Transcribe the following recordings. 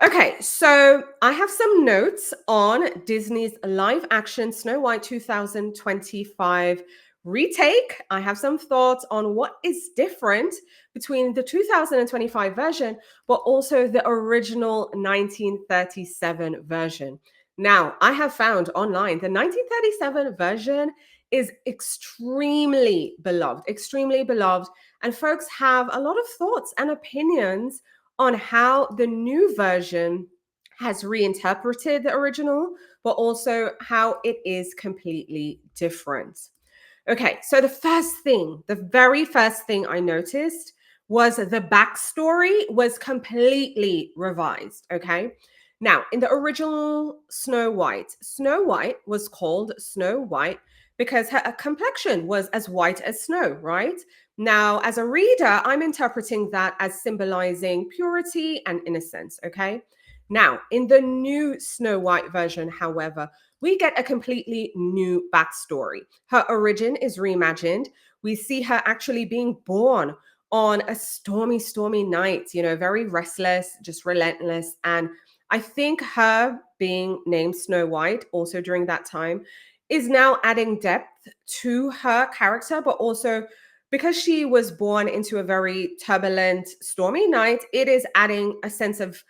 Okay, so I have some notes on Disney's live action Snow White 2025 retake. I have some thoughts on what is different between the 2025 version, but also the original 1937 version. Now, I have found online the 1937 version is extremely beloved, and folks have a lot of thoughts and opinions on how the new version has reinterpreted the original, but also how it is completely different. Okay, so the very first thing I noticed was the backstory was completely revised. Okay. Now, in the original Snow White was called Snow White because her complexion was as white as snow, right? Now, as a reader, I'm interpreting that as symbolizing purity and innocence. Okay. Now, in the new Snow White version, however, we get a completely new backstory. Her origin is reimagined. We see her actually being born on a stormy night, very restless, just relentless. And I think her being named Snow White also during that time is now adding depth to her character, but also because she was born into a very turbulent, stormy night, it is adding a sense of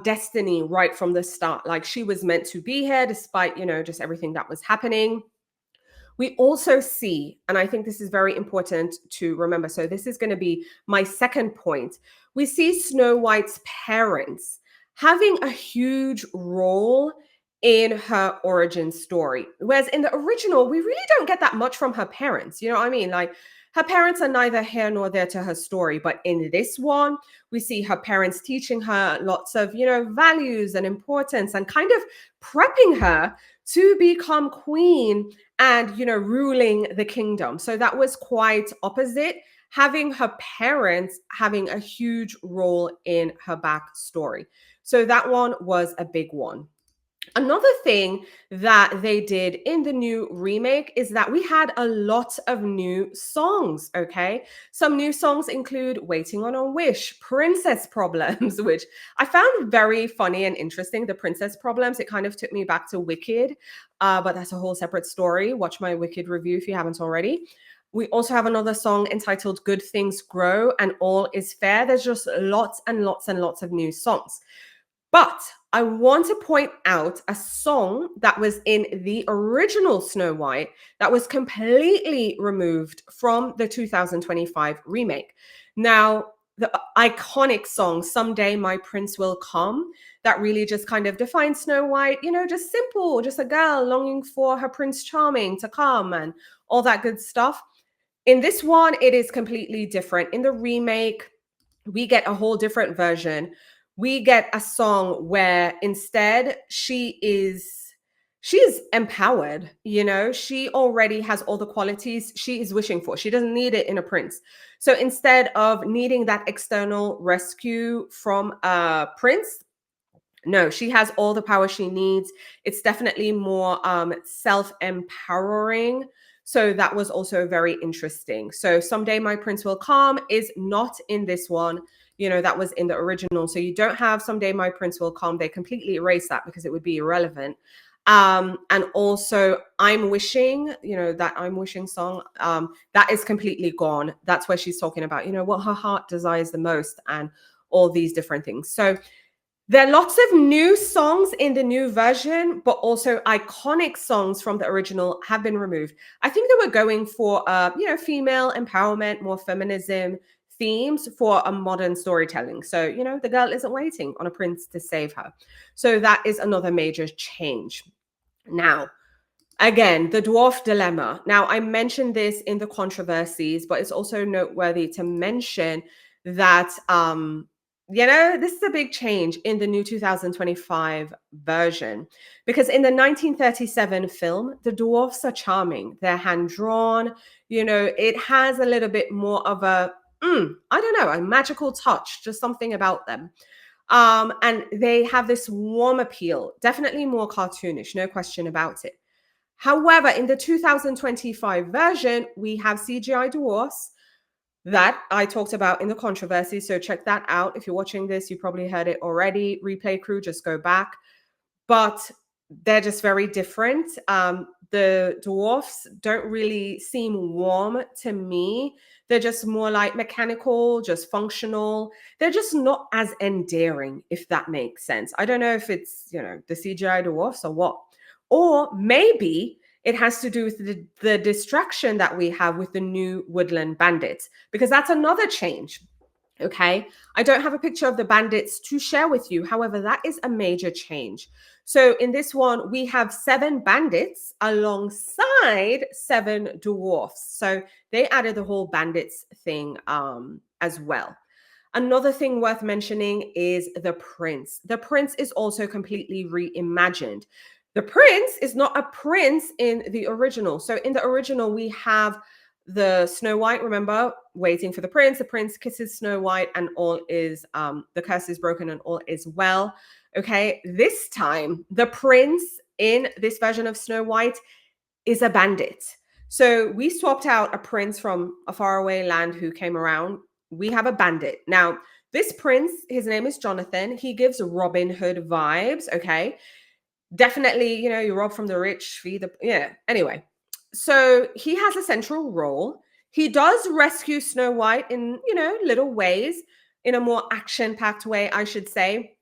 destiny right from the start. Like she was meant to be here despite, just everything that was happening. We also see, and I think this is very important to remember. So, this is going to be my second point. We see Snow White's parents having a huge role in her origin story. Whereas in the original, we really don't get that much from her parents. You know what I mean? Like, her parents are neither here nor there to her story. But in this one, we see her parents teaching her lots of, values and importance and kind of prepping her to become queen and ruling the kingdom. So that was quite opposite, having her parents having a huge role in her backstory. So that one was a big one. Another thing that they did in the new remake is that we had a lot of new songs, okay? Some new songs include Waiting on a Wish, Princess Problems, which I found very funny and interesting. The Princess Problems, it kind of took me back to Wicked, but that's a whole separate story. Watch my Wicked review if you haven't already. We also have another song entitled Good Things Grow and All Is Fair. There's just lots and lots and lots of new songs. But I want to point out a song that was in the original Snow White that was completely removed from the 2025 remake. Now, the iconic song, Someday My Prince Will Come, that really just kind of defines Snow White, just simple, just a girl longing for her Prince Charming to come and all that good stuff. In this one, it is completely different. In the remake, we get a whole different version. We get a song where instead she is empowered. She already has all the qualities she is wishing for. She doesn't need it in a prince. So instead of needing that external rescue from a prince, no, she has all the power she needs. It's definitely more self-empowering. So that was also very interesting. So Someday My Prince Will Come is not in this one. That was in the original. So you don't have Someday My Prince Will Come. They completely erased that because it would be irrelevant. And also I'm Wishing, that I'm Wishing song, that is completely gone. That's where she's talking about, what her heart desires the most and all these different things. So there are lots of new songs in the new version, but also iconic songs from the original have been removed. I think they were going for, female empowerment, more feminism themes for a modern storytelling. So, the girl isn't waiting on a prince to save her. So that is another major change. Now, again, the dwarf dilemma. Now, I mentioned this in the controversies, but it's also noteworthy to mention that this is a big change in the new 2025 version because in the 1937 film, the dwarfs are charming. They're hand drawn. It has a little bit more of a, I don't know, a magical touch, just something about them. And they have this warm appeal, definitely more cartoonish, no question about it. However, in the 2025 version, we have CGI dwarfs, That I talked about in the controversy. So check that out. If you're watching this, you probably heard it already. Replay crew, just go back. But they're just very different. The dwarfs don't really seem warm to me. They're just more like mechanical, just functional. They're just not as endearing, if that makes sense. I don't know if it's, the CGI dwarfs or what. Or maybe it has to do with the distraction that we have with the new woodland bandits, because that's another change. Okay. I don't have a picture of the bandits to share with you. However, that is a major change. So in this one, we have 7 bandits alongside 7 dwarfs. So they added the whole bandits thing as well. Another thing worth mentioning is the prince. The prince is also completely reimagined. The prince is not a prince in the original. So in the original, we have the Snow White, remember, waiting for the prince. The prince kisses Snow White and all is, the curse is broken and all is well. Okay, this time, the prince in this version of Snow White is a bandit. So we swapped out a prince from a faraway land who came around. We have a bandit. Now, this prince, his name is Jonathan. He gives Robin Hood vibes, okay? Definitely, you rob from the rich, feed the, anyway. So he has a central role. He does rescue Snow White in, little ways, in a more action-packed way, I should say.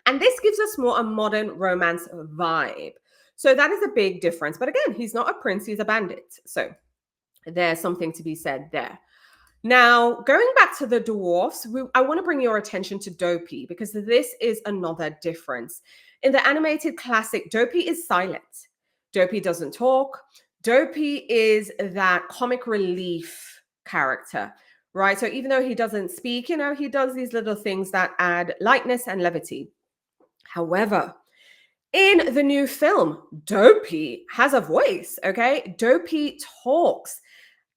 And this gives us more a modern romance vibe. So that is a big difference. But again, he's not a prince, he's a bandit. So there's something to be said there. Now, going back to the dwarfs, I want to bring your attention to Dopey, because this is another difference. In the animated classic, Dopey is silent. Dopey doesn't talk. Dopey is that comic relief character, right? So even though he doesn't speak, he does these little things that add lightness and levity. However, in the new film, Dopey has a voice, okay? Dopey talks.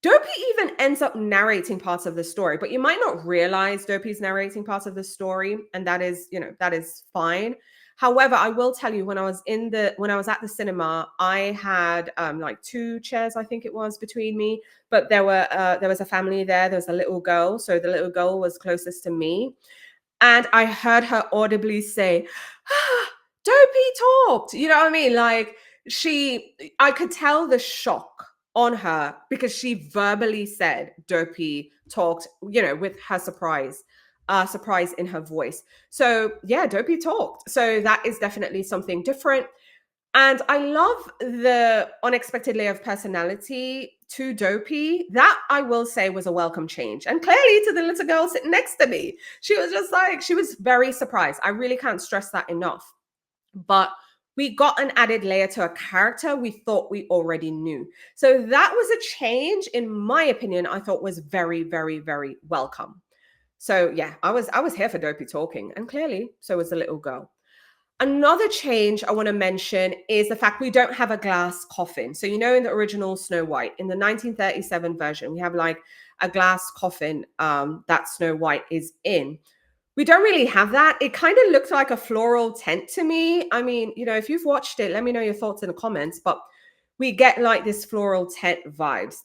Dopey even ends up narrating parts of the story, but you might not realize Dopey's narrating parts of the story, and that is, that is fine. However, I will tell you, when I was at the cinema, I had like 2 chairs, I think it was, between me, but there was a family there. There was a little girl, so the little girl was closest to me, and I heard her audibly say, ah, Dopey talked. You know what I mean? Like I could tell the shock on her, because she verbally said Dopey talked, with her surprise in her voice. So yeah, Dopey talked. So that is definitely something different. And I love the unexpected layer of personality to Dopey. That, I will say, was a welcome change. And clearly to the little girl sitting next to me, she was just like, she was very surprised. I really can't stress that enough. But we got an added layer to a character we thought we already knew. So that was a change, in my opinion, I thought was very, very, very welcome. So yeah, I was here for Dopey talking, and clearly so was the little girl. Another change I want to mention is the fact we don't have a glass coffin. So, in the original Snow White, in the 1937 version, we have like a glass coffin that Snow White is in. We don't really have that. It kind of looked like a floral tent to me. I mean, if you've watched it, let me know your thoughts in the comments, but we get like this floral tent vibes.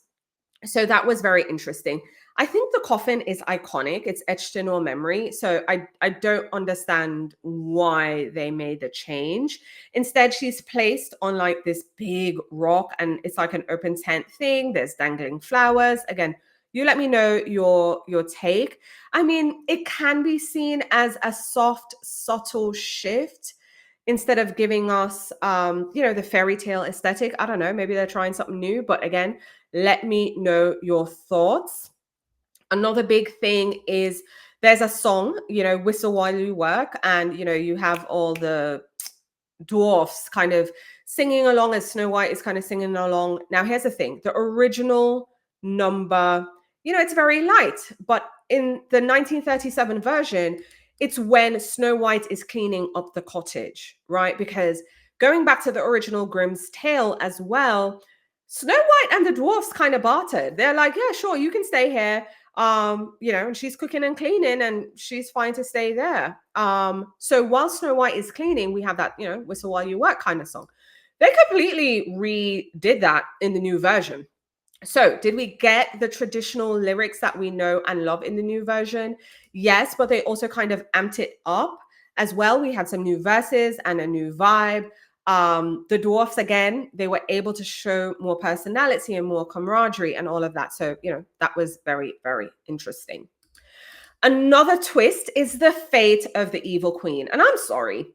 So that was very interesting. I think the coffin is iconic. It's etched in our memory. So I don't understand why they made the change. Instead, she's placed on like this big rock, and it's like an open tent thing. There's dangling flowers. Again, you let me know your take. I mean, it can be seen as a soft, subtle shift instead of giving us, the fairy tale aesthetic. I don't know. Maybe they're trying something new. But again, let me know your thoughts. Another big thing is there's a song, Whistle While You Work. And, you have all the dwarfs kind of singing along as Snow White is kind of singing along. Now, here's the thing. The original number, it's very light. But in the 1937 version, it's when Snow White is cleaning up the cottage, right? Because going back to the original Grimm's Tale as well, Snow White and the dwarfs kind of bartered. They're like, yeah, sure, you can stay here. And she's cooking and cleaning, and she's fine to stay there. So while Snow White is cleaning, we have that, Whistle While You Work kind of song. They completely redid that in the new version. So, did we get the traditional lyrics that we know and love in the new version? Yes, but they also kind of amped it up as well. We had some new verses and a new vibe. The dwarfs, again, they were able to show more personality and more camaraderie and all of that. So, that was very, very interesting. Another twist is the fate of the evil queen. And I'm sorry.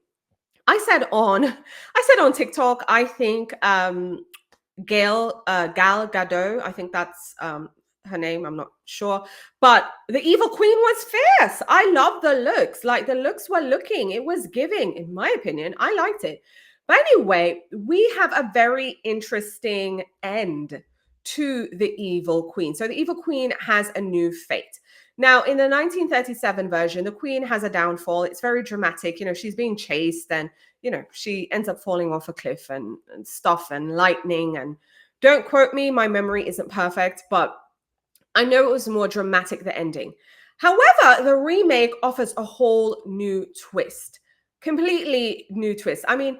I said on TikTok, I think Gal Gadot, I think that's her name, I'm not sure. But the evil queen was fierce. I love the looks. Like the looks were looking, it was giving, in my opinion. I liked it. But anyway, we have a very interesting end to the evil queen. So the evil queen has a new fate. Now, in the 1937 version, the queen has a downfall. It's very dramatic. She's being chased and she ends up falling off a cliff and stuff and lightning. And don't quote me, my memory isn't perfect, but I know it was more dramatic, the ending. However, the remake offers a whole new twist, completely new twist. I mean,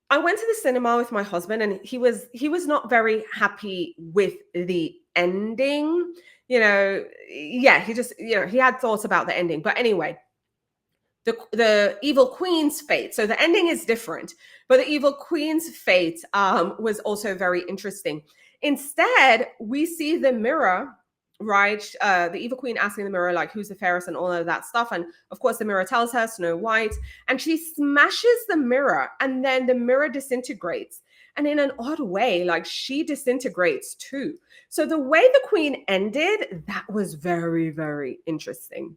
I went to the cinema with my husband and he was not very happy with the ending. Yeah, he had thoughts about the ending. But anyway, the evil queen's fate. So the ending is different, but the evil queen's fate was also very interesting. Instead, we see the mirror, right? The evil queen asking the mirror, like, who's the fairest and all of that stuff. And of course, the mirror tells her Snow White, and she smashes the mirror, and then the mirror disintegrates. And in an odd way, like she disintegrates too. So the way the queen ended, that was very, very interesting.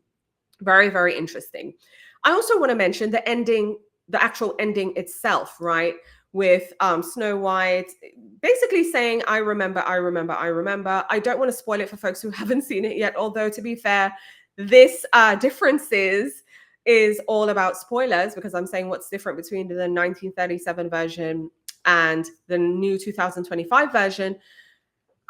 Very, very interesting. I also want to mention the ending, the actual ending itself, right? With Snow White basically saying, I remember, I remember, I remember. I don't want to spoil it for folks who haven't seen it yet, although to be fair, this differences is all about spoilers because I'm saying what's different between the 1937 version and the new 2025 version.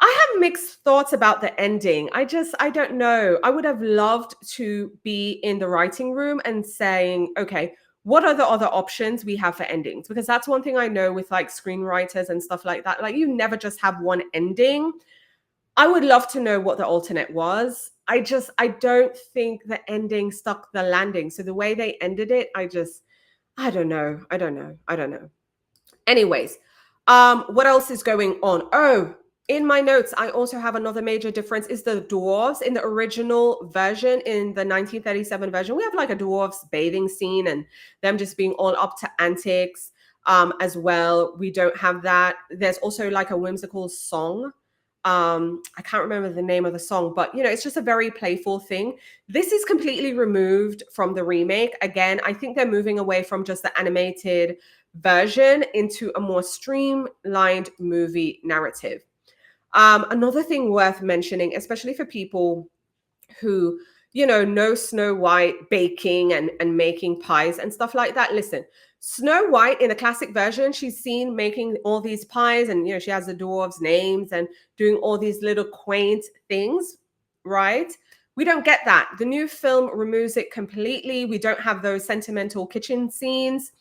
I have mixed thoughts about the ending. I don't know. I would have loved to be in the writing room and saying, okay, what are the other options we have for endings? Because that's one thing I know with like screenwriters and stuff like that. Like you never just have one ending. I would love to know what the alternate was. I don't think the ending stuck the landing. So the way they ended it, I don't know. I don't know. Anyways, what else is going on? Oh, in my notes, I also have another major difference is the dwarves in the original version, in the 1937 version. We have like a dwarves bathing scene and them just being all up to antics as well. We don't have that. There's also like a whimsical song. I can't remember the name of the song, but it's just a very playful thing. This is completely removed from the remake. Again, I think they're moving away from just the animated version into a more streamlined movie narrative. Another thing worth mentioning, especially for people who know Snow White baking and making pies and stuff like that. Listen, Snow White in the classic version, she's seen making all these pies and she has the dwarves' names and doing all these little quaint things, right? We don't get that. The new film removes it completely. We don't have those sentimental kitchen scenes.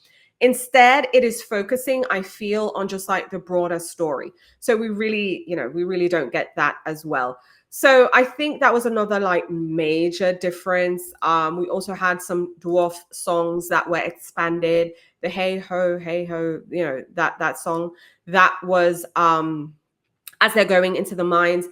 Instead, it is focusing, I feel, on just like the broader story. So we really don't get that as well. So I think that was another like major difference. We also had some dwarf songs that were expanded. The hey ho, that song that was as they're going into the mines,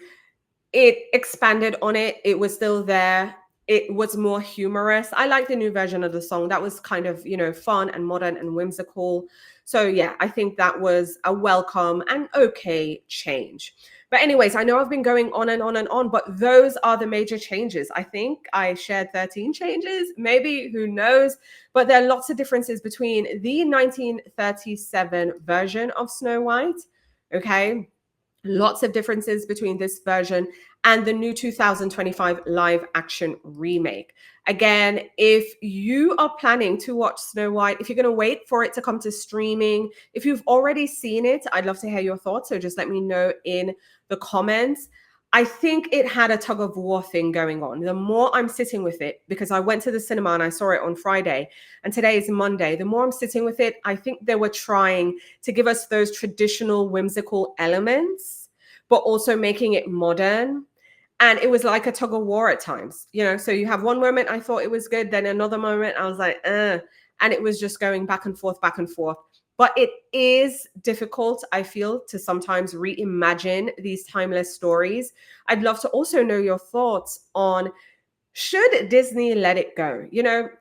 it expanded on it. It was still there. It was more humorous. I like the new version of the song. That was kind of, fun and modern and whimsical. So yeah, I think that was a welcome and okay change. But anyways, I know I've been going on and on and on, but those are the major changes. I think I shared 13 changes, maybe, who knows? But there are lots of differences between the 1937 version of Snow White, okay? Lots of differences between this version and the new 2025 live action remake. Again, if you are planning to watch Snow White, if you're going to wait for it to come to streaming, if you've already seen it, I'd love to hear your thoughts. So just let me know in the comments. I think it had a tug of war thing going on. The more I'm sitting with it, because I went to the cinema and I saw it on Friday, and today is Monday, the more I'm sitting with it, I think they were trying to give us those traditional whimsical elements, but also making it modern. And it was like a tug of war at times, So you have one moment I thought it was good, then another moment I was like, and it was just going back and forth, back and forth. But it is difficult, I feel, to sometimes reimagine these timeless stories. I'd love to also know your thoughts on, should Disney let it go?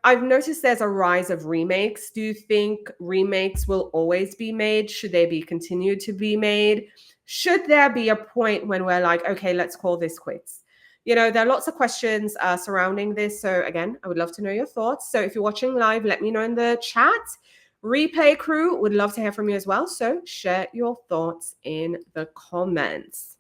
I've noticed there's a rise of remakes. Do you think remakes will always be made? Should they be continued to be made? Should there be a point when we're like, okay, let's call this quits? There are lots of questions surrounding this. So again, I would love to know your thoughts. So if you're watching live, let me know in the chat. Replay crew would love to hear from you as well. So share your thoughts in the comments.